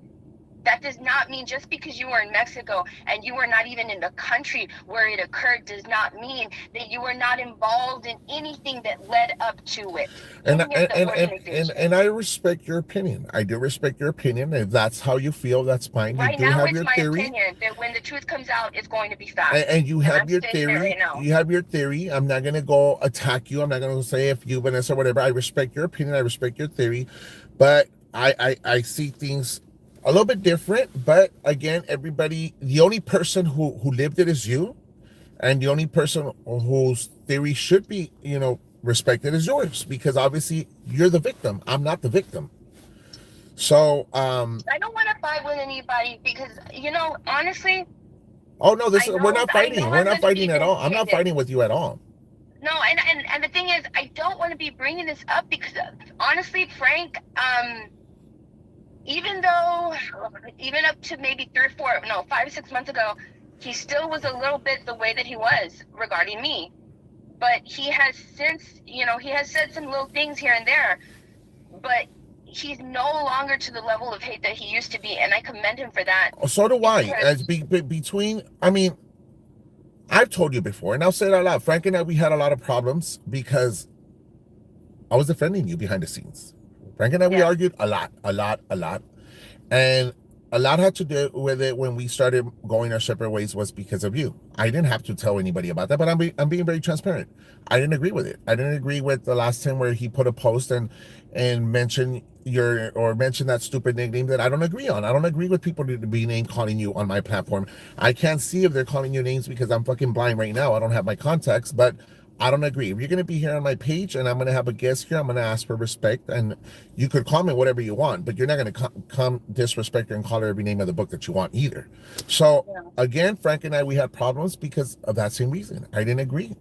That does not mean just because you were in Mexico and you were not even in the country where it occurred does not mean that you were not involved in anything that led up to it. And Any of the organization. I respect your opinion. I do respect your opinion. If that's how you feel, that's fine. You Right do now, have it's your my theory, opinion that when the truth comes out, it's going to be fact. and you And have I'm your stating it right theory. now. You have your theory. I'm not gonna go attack you. I'm not gonna say if you, Vanessa, or whatever. I respect your opinion. I respect your theory, but I see things a little bit different. But again, everybody, the only person who lived it is you, and the only person whose theory should be, respected is yours, because obviously you're the victim. I'm not the victim. So, I don't want to fight with anybody because, honestly, oh no, this I is know we're not I fighting. know We're I'm not going to fighting be at all. I'm not vindicated. fighting with you at all. No, and the thing is, I don't want to be bringing this up because, honestly, Frank, even though, even up to maybe 5 or 6 months ago, he still was a little bit the way that he was regarding me. But he has since, he has said some little things here and there, but he's no longer to the level of hate that he used to be, and I commend him for that. So do I. As Because between, I mean, I've told you before, and I'll say it out loud. Frank and I, we had a lot of problems because I was defending you behind the scenes. Frank and I, we yeah, argued a lot, a lot, a lot. And a lot had to do with it when we started going our separate ways was because of you. I didn't have to tell anybody about that, but I'm being very transparent. I didn't agree with it. I didn't agree with the last time where he put a post and mention mention that stupid nickname that I don't agree on. I don't agree with people to be name calling you on my platform. I can't see if they're calling you names because I'm fucking blind right now. I don't have my context, but I don't agree. If you're going to be here on my page and I'm going to have a guest here, I'm going to ask for respect. And you could comment whatever you want, but you're not going to come disrespect her and call her every name of the book that you want either. So, yeah. again, Frank and I, we had problems because of that same reason. I didn't agree.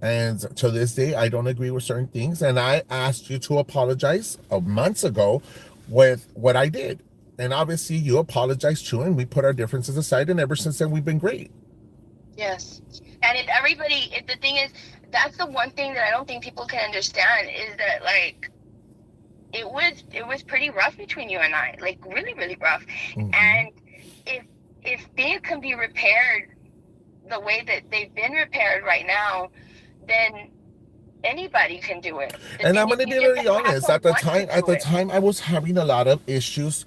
And to this day, I don't agree with certain things. And I asked you to apologize months ago with what I did. And obviously, you apologized too, and we put our differences aside. And ever since then, we've been great. Yes. And if the thing is, that's the one thing that I don't think people can understand is that, like, it was pretty rough between you and I, like really, really rough. Mm-hmm. And if things can be repaired the way that they've been repaired right now, then anybody can do it. And I'm going to be very honest. At the time, I was having a lot of issues,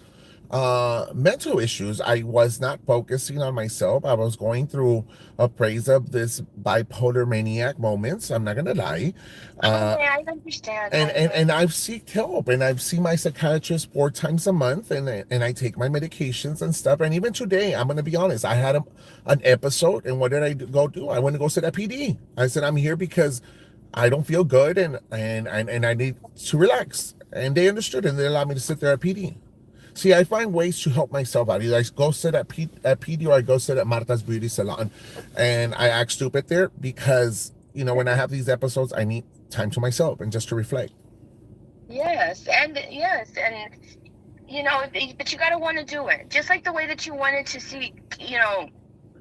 mental issues. I was not focusing on myself. I was going through a phase of this bipolar maniac moments. I'm not going to lie. I understand. And I've seeked help, and I've seen my psychiatrist 4 times a month, and I take my medications and stuff. And even today, I'm going to be honest. I had an episode, and what did I go do? I went to go sit at PD. I said, I'm here because I don't feel good, and I need to relax. And they understood, and they allowed me to sit there at PD. See, I find ways to help myself out. Either I go sit at PD or I go sit at Marta's Beauty Salon. And I act stupid there because, when I have these episodes, I need time to myself and just to reflect. Yes, and but you gotta want to do it. Just like the way that you wanted to see,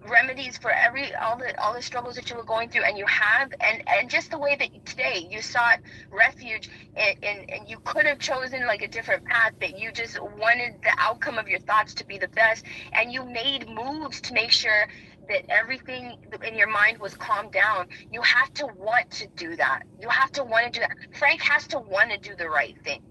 remedies for all the struggles that you were going through, and you have, and just the way that today you sought refuge, and you could have chosen like a different path, but you just wanted the outcome of your thoughts to be the best, and you made moves to make sure that everything in your mind was calmed down, you have to want to do that. You have to want to do that. Frank has to want to do the right thing.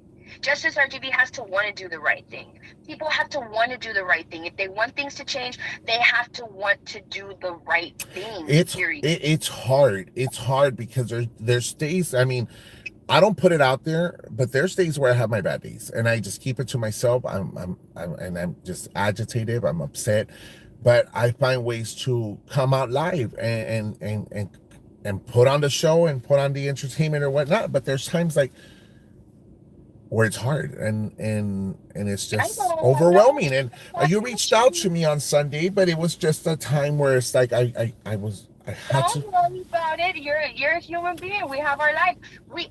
Justice RGB has to want to do the right thing. People have to want to do the right thing. If they want things to change, they have to want to do the right thing. It's hard. It's hard because there's days. I mean, I don't put it out there, but there's days where I have my bad days, and I just keep it to myself. I'm just agitated. I'm upset, but I find ways to come out live and put on the show and put on the entertainment or whatnot. But there's times like where it's hard and it's just overwhelming. And you reached out to me on Sunday, but it was just a time where it's like I had to. Don't worry about it. You're a human being. We have our life.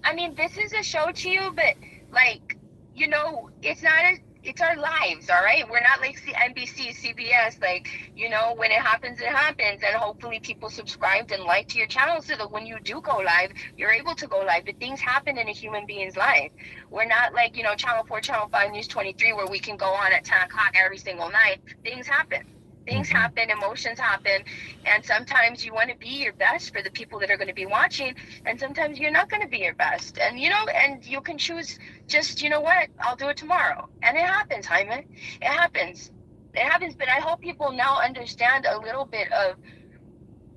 I mean, this is a show to you, but like, you know, it's our lives, all right? We're not like NBC, CBS, like, you know, when it happens, it happens. And hopefully people subscribed and liked to your channel so that when you do go live, you're able to go live. But things happen in a human being's life. We're not like, you know, Channel 4, Channel 5, News 23, where we can go on at 10 o'clock every single night. Things happen. Things happen, emotions happen, and sometimes you want to be your best for the people that are going to be watching, and sometimes you're not going to be your best. And, you know, and you can choose just, you know what, I'll do it tomorrow. And it happens, Jaime. It happens. It happens, but I hope people now understand a little bit of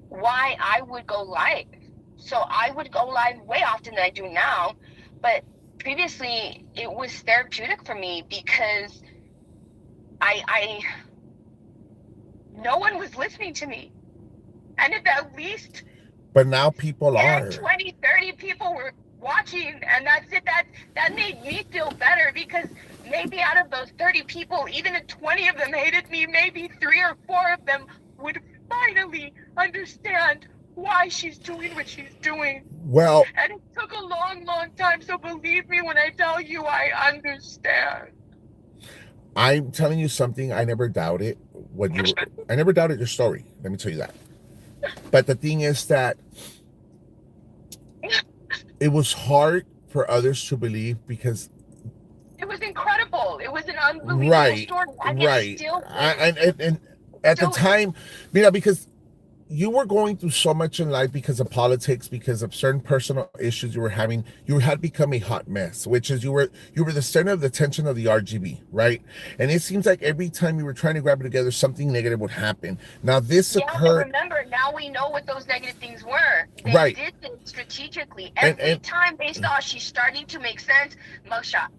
why I would go live. So I would go live way often than I do now, but previously it was therapeutic for me because no one was listening to me. And if at least but now people 10, are 20, 30 people were watching, and that's it, that made me feel better, because maybe out of those 30 people, even if 20 of them hated me, maybe 3 or 4 of them would finally understand why she's doing what she's doing. Well, and it took a long time, so believe me when I tell you I understand. I'm telling you something. I never doubted I never doubted your story. Let me tell you that. But the thing is that it was hard for others to believe because it was incredible. It was an unbelievable story. And at the time, you know, because you were going through so much in life because of politics, because of certain personal issues you were having. You had become a hot mess, which is you were the center of the attention of the RGB, right? And it seems like every time you were trying to grab it together, something negative would happen. Now this occurred. Remember, now we know what those negative things were. They right. did it strategically. Every time they saw she's starting to make sense, mugshot.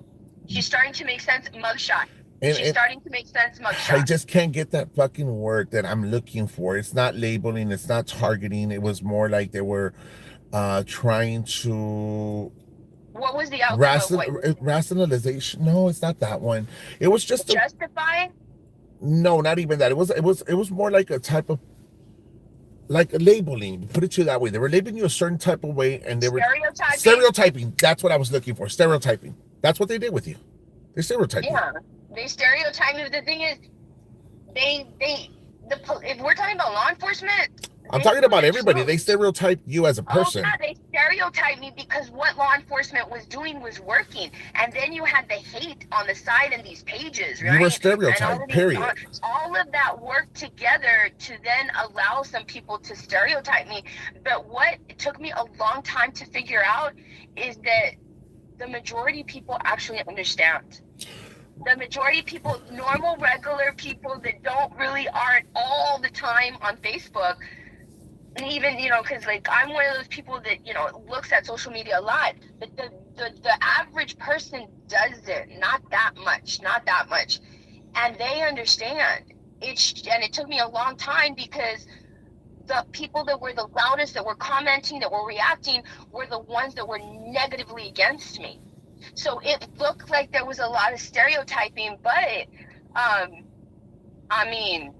She's starting to make sense, mugshot. She's starting to make sense, mugshot. I just can't get that fucking word that I'm looking for. It's not labeling. It's not targeting. It was more like they were trying to... What was the outcome? Rationalization? No, it's not that one. It was just... Justify? No, not even that. It was more like a type of... like labeling. Put it to you that way. They were labeling you a certain type of way, and they were... Stereotyping. That's what I was looking for. Stereotyping. That's what they did with you. They stereotyped you. Yeah. They stereotype me. The thing is, if we're talking about law enforcement, I'm talking about everybody. They stereotype you as a person. Oh, yeah, they stereotype me because what law enforcement was doing was working. And then you had the hate on the side in these pages, right? You were stereotyped, period. All of that worked together to then allow some people to stereotype me. But what took me a long time to figure out is that the majority of people actually understand. The majority of people, normal, regular people that aren't all the time on Facebook, and even, you know, because like I'm one of those people that, you know, looks at social media a lot, but the average person doesn't, not that much, and they understand. And it took me a long time because the people that were the loudest, that were commenting, that were reacting, were the ones that were negatively against me. So it looked like there was a lot of stereotyping, but I mean,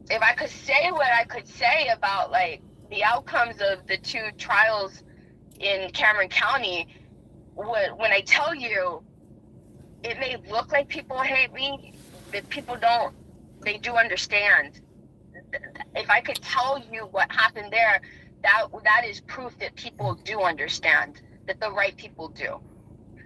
if I could say what I could say about like the outcomes of the 2 trials in Cameron County, when I tell you, it may look like people hate me, but people don't. They do understand. If I could tell you what happened there, that is proof that people do understand, that the right people do.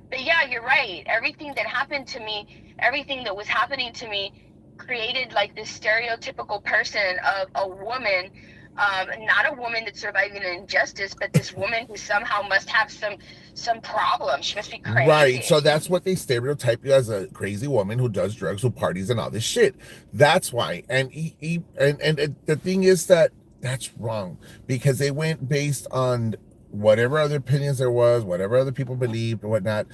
But yeah, you're right. Everything that happened to me, everything that was happening to me, created like this stereotypical person of a woman, not a woman that's surviving an injustice, but this woman who somehow must have some problem. She must be crazy. Right. So that's what they stereotype you as, a crazy woman who does drugs, who parties and all this shit. That's why. And the thing is that that's wrong, because they went based on whatever other opinions there was, whatever other people believed or whatnot.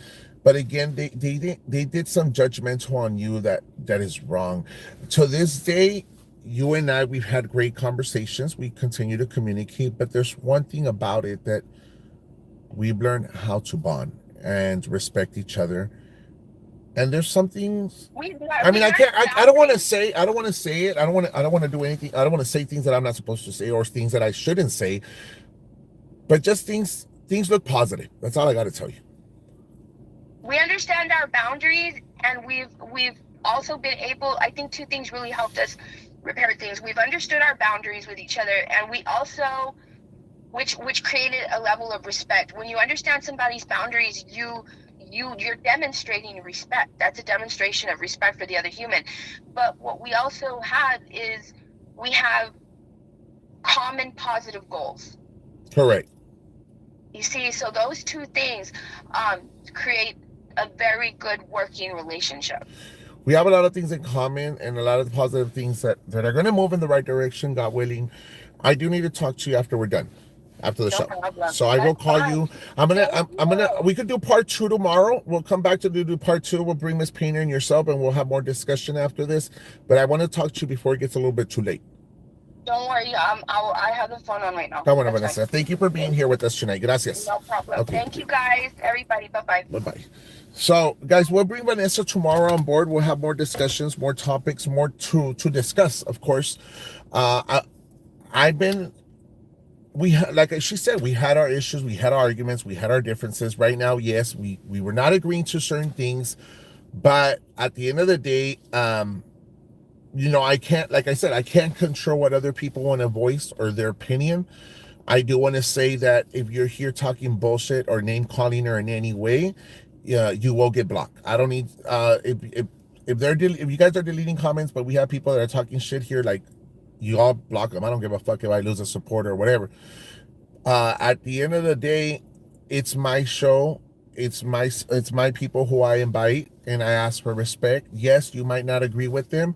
But again, they did some judgmental on you that is wrong. To this day, you and I, we've had great conversations. We continue to communicate, but there's one thing about it that we've learned how to bond and respect each other. And there's some things. I mean, I don't want to say it. I don't want to do anything. I don't want to say things that I'm not supposed to say, or things that I shouldn't say. But just things look positive. That's all I got to tell you. We understand our boundaries, and we've also been able, I think two things really helped us repair things. We've understood our boundaries with each other, and we also, which created a level of respect. When you understand somebody's boundaries, you're demonstrating respect. That's a demonstration of respect for the other human. But what we also have is we have common positive goals. Correct. You see, so those two things create a very good working relationship. We have a lot of things in common, and a lot of the positive things that are going to move in the right direction, God willing. I do need to talk to you after we're done, after the show. Problem. So I will call you. I'm gonna. We could do part 2 tomorrow. We'll come back to do part 2. We'll bring Miss Painter and yourself, and we'll have more discussion after this. But I want to talk to you before it gets a little bit too late. Don't worry. I have the phone on right now. Come on, Vanessa. Thank you for being here with us tonight. Gracias. No problem. Okay. Thank you, guys. Everybody. Bye-bye. Bye-bye. So, guys, we'll bring Vanessa tomorrow on board. We'll have more discussions, more topics, more to discuss, of course. Like she said, we had our issues, we had our arguments, we had our differences. Right now, yes, we were not agreeing to certain things, but at the end of the day, I can't, like I said, I can't control what other people want to voice or their opinion. I do want to say that if you're here talking bullshit or name calling her in any way, you will get blocked. I don't need, if you guys are deleting comments, but we have people that are talking shit here, like, you all block them. I don't give a fuck if I lose a supporter or whatever. At the end of the day, it's my show. It's my people who I invite, and I ask for respect. Yes, you might not agree with them,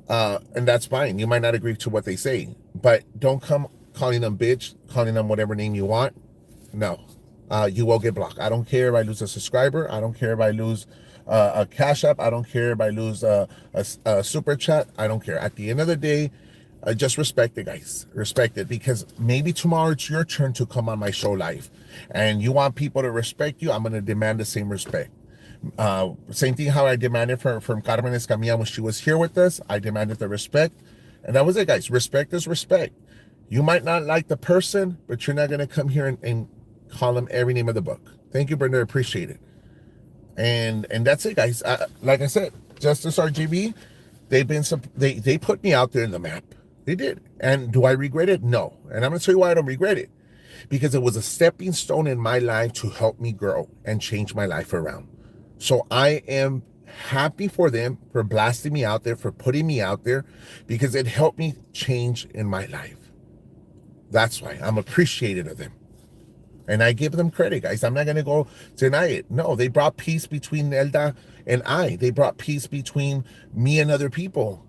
and that's fine. You might not agree to what they say, but don't come calling them bitch, calling them whatever name you want. No, you will get blocked. I don't care if I lose a subscriber. I don't care if I lose a cash app. I don't care if I lose a super chat. I don't care. At the end of the day, just respect it, guys. Respect it, because maybe tomorrow it's your turn to come on my show live, and you want people to respect you. I'm going to demand the same respect. Same thing how I demanded from Carmen Escamilla when she was here with us. I demanded the respect, and that was it, guys. Respect is respect. You might not like the person, but you're not going to come here and call them every name of the book. Thank you, Brenda. Appreciate it. And that's it, guys. Like I said, Justice RGB, they put me out there in the map. They did. And do I regret it? No. And I'm going to tell you why I don't regret it. Because it was a stepping stone in my life to help me grow and change my life around. So I am happy for them for blasting me out there, for putting me out there, because it helped me change in my life. That's why I'm appreciative of them. And I give them credit, guys. I'm not going to go deny it. No, they brought peace between Nelda and I. They brought peace between me and other people.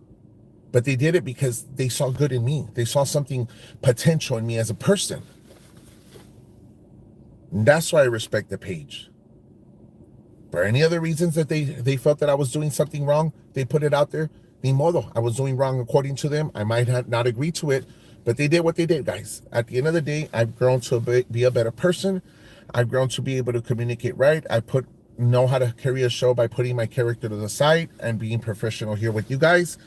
But they did it because they saw good in me. They saw something potential in me as a person. And that's why I respect the page. For any other reasons that they felt that I was doing something wrong, they put it out there. Ni modo. I was doing wrong according to them. I might not agree to it, but they did what they did, guys. At the end of the day, I've grown to be a better person. I've grown to be able to communicate right. Know how to carry a show by putting my character to the side and being professional here with you guys.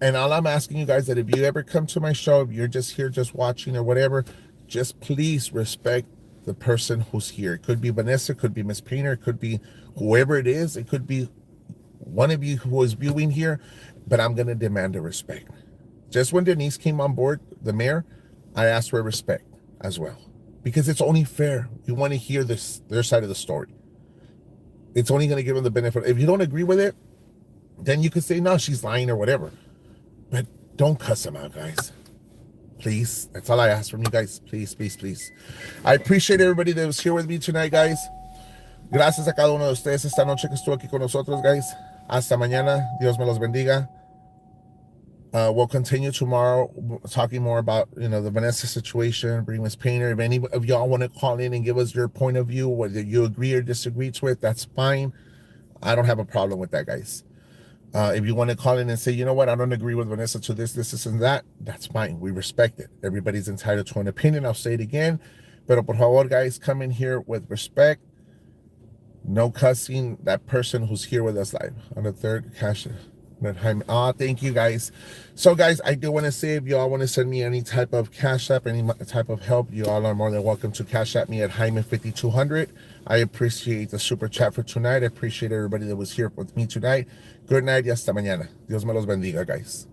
And all I'm asking you guys, that if you ever come to my show, if you're just here just watching or whatever, just please respect the person who's here. It could be Vanessa, it could be Miss Painter, it could be whoever it is, it could be one of you who is viewing here, but I'm going to demand a respect. Just when Denise came on board, the mayor, I asked for respect as well, because it's only fair. You want to hear their side of the story. It's only going to give them the benefit. If you don't agree with it, then you could say, no, she's lying or whatever. But don't cuss them out, guys. Please. That's all I ask from you guys. Please, please, please. I appreciate everybody that was here with me tonight, guys. Gracias a cada uno de ustedes esta noche que estuvo aquí con nosotros, guys. Hasta mañana. Dios me los bendiga. We'll continue tomorrow talking more about, the Vanessa situation, bring Miss Painter. If any of y'all want to call in and give us your point of view, whether you agree or disagree with, that's fine. I don't have a problem with that, guys. If you want to call in and say, you know what, I don't agree with Vanessa to this, and that, that's fine. We respect it. Everybody's entitled to an opinion. I'll say it again. Pero por favor, guys, come in here with respect. No cussing. That person who's here with us live on the third cash. Thank you, guys. So, guys, I do want to say, if y'all want to send me any type of cash app, any type of help, you all are more than welcome to cash app me at Jaime5200. I appreciate the super chat for tonight. I appreciate everybody that was here with me tonight. Good night y hasta mañana. Dios me los bendiga, guys.